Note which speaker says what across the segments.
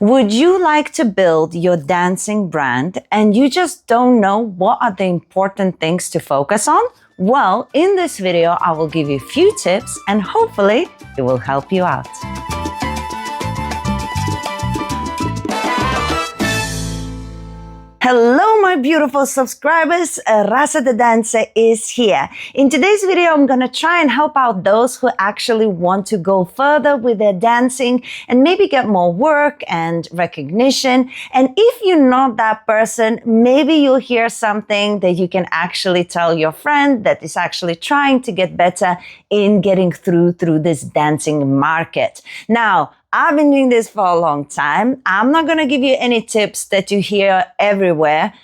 Speaker 1: Would you like to build your dancing brand and you just don't know what are the important things to focus on? Well, in this video, I will give you a few tips and hopefully it will help you out. Hello, my beautiful subscribers. Rasa the dancer is here. In today's video, I'm going to try and help out those who actually want to go further with their dancing and maybe get more work and recognition. And if you're not that person, maybe you'll hear something that you can actually tell your friend that is actually trying to get better in getting through this dancing market. Now, I've been doing this for a long time. I'm not going to give you any tips that you hear everywhere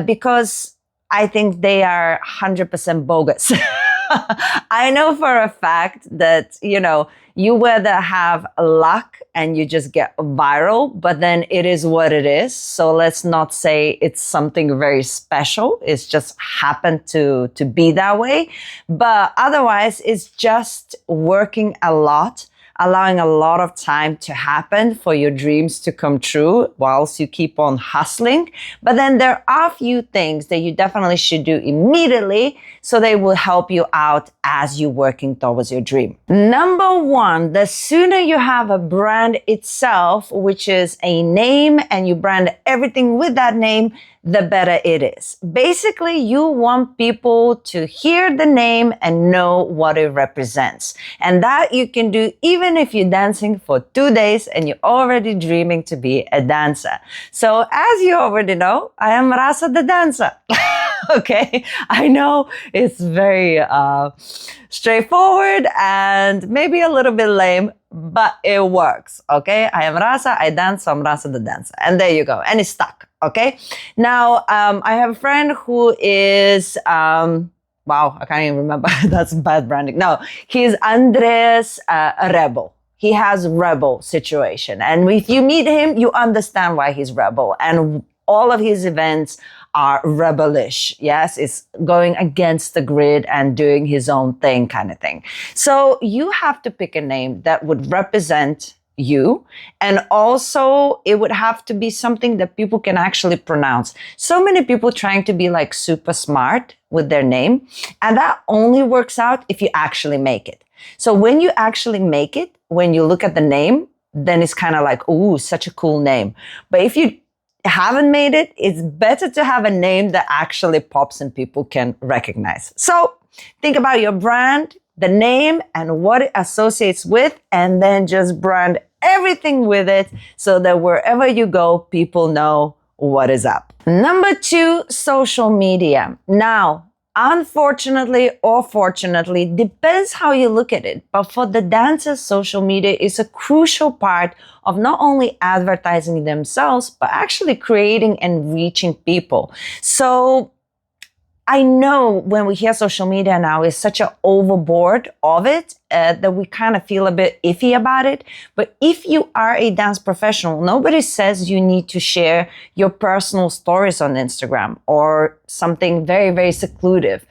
Speaker 1: because I think they are 100% bogus. I know for a fact that, you whether have luck and you just get viral, but then it is what it is. So let's not say it's something very special. It's just happened to be that way. But otherwise, it's just working a lot, allowing a lot of time to happen for your dreams to come true whilst you keep on hustling. But then there are a few things that you definitely should do immediately so they will help you out as you're working towards your dream. Number one, the sooner you have a brand itself, which is a name, and you brand everything with that name, the better it is. Basically, you want people to hear the name and know what it represents. And that you can do even if you're dancing for 2 days and you're already dreaming to be a dancer. So as you already know, I am Rasa the dancer. Okay, I know it's very straightforward and maybe a little bit lame, but it works. Okay, I am Rasa, I dance, so I'm Rasa the dancer. And there you go, and it's stuck. Okay, now I have a friend who is, wow, I can't even remember. That's bad branding. No, he's Andres Rebel. He has rebel situation. And if you meet him, you understand why he's rebel. And all of his events are rebellish. Yes, it's going against the grid and doing his own thing kind of thing. So you have to pick a name that would represent you, and also it would have to be something that people can actually pronounce. So many people trying to be like super smart with their name, and that only works out if you actually make it. So when you actually make it, when you look at the name, then it's kind of like, ooh, such a cool name. But if you haven't made it, it's better to have a name that actually pops and people can recognize. So think about your brand, the name and what it associates with, and then just brand everything with it so that wherever you go, people know what is up. Number two, social media. Now, unfortunately or fortunately, depends how you look at it. But for the dancers, social media is a crucial part of not only advertising themselves, but actually creating and reaching people. So I know when we hear social media now, it's such an overboard of it that we kind of feel a bit iffy about it. But if you are a dance professional, nobody says you need to share your personal stories on Instagram or something very, very secluded.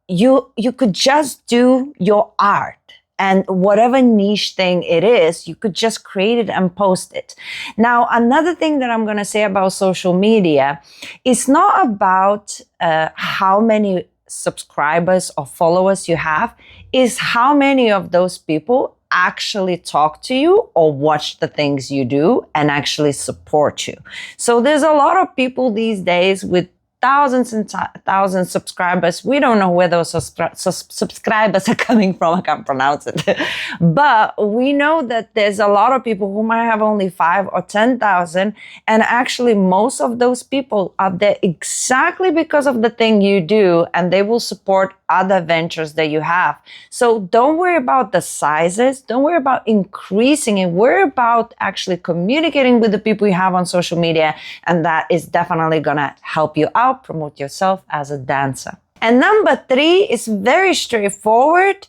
Speaker 1: You could just do your art. And whatever niche thing it is, you could just create it and post it. Now, another thing that I'm going to say about social media is not about how many subscribers or followers you have, is how many of those people actually talk to you or watch the things you do and actually support you. So there's a lot of people these days with thousands and thousands of subscribers. We don't know where those subscribers are coming from. I can't pronounce it. But we know that there's a lot of people who might have only 5 or 10,000. And actually, most of those people are there exactly because of the thing you do, and they will support other ventures that you have. So don't worry about the sizes. Don't worry about increasing it. Worry about actually communicating with the people you have on social media. And that is definitely going to help you out, promote yourself as a dancer. And number 3 is very straightforward.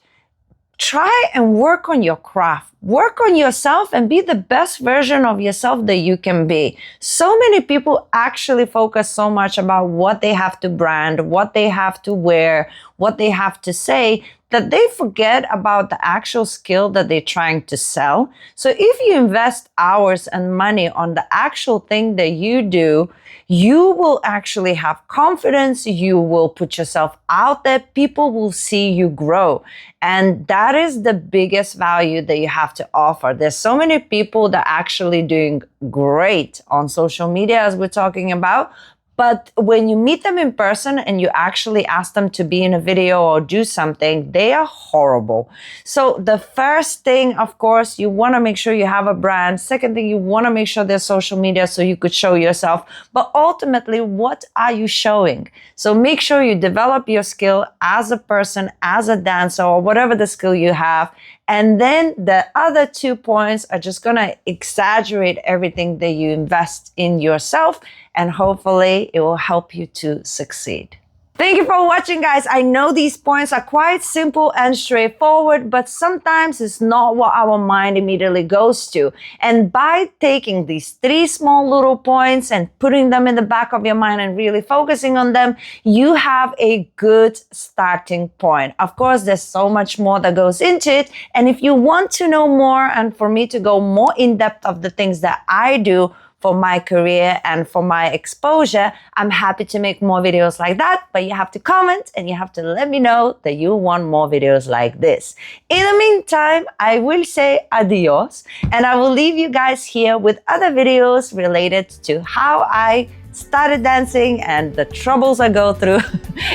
Speaker 1: Try and work on your craft. Work on yourself and be the best version of yourself that you can be. So many people actually focus so much about what they have to brand, what they have to wear, what they have to say, that they forget about the actual skill that they're trying to sell. So if you invest hours and money on the actual thing that you do, you will actually have confidence. You will put yourself out there. People will see you grow. And that is the biggest value that you have to offer. There's so many people that are actually doing great on social media, as we're talking about. But when you meet them in person and you actually ask them to be in a video or do something, they are horrible. So the first thing, of course, you want to make sure you have a brand. Second thing, you want to make sure there's social media so you could show yourself. But ultimately, what are you showing? So make sure you develop your skill as a person, as a dancer, or whatever the skill you have. And then the other 2 points are just going to exaggerate everything that you invest in yourself, and hopefully it will help you to succeed. Thank you for watching, guys. I know these points are quite simple and straightforward, but sometimes it's not what our mind immediately goes to. And by taking these 3 small little points and putting them in the back of your mind and really focusing on them, you have a good starting point. Of course, there's so much more that goes into it. And if you want to know more and for me to go more in depth of the things that I do for my career and for my exposure, I'm happy to make more videos like that, but you have to comment and you have to let me know that you want more videos like this. In the meantime, I will say adios, and I will leave you guys here with other videos related to how I started dancing and the troubles I go through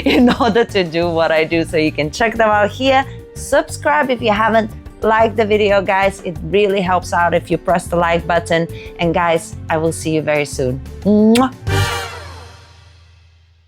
Speaker 1: in order to do what I do. So you can check them out here. Subscribe if you haven't. Like the video, guys. It really helps out if you press the like button. And guys, I will see you very soon. Mwah.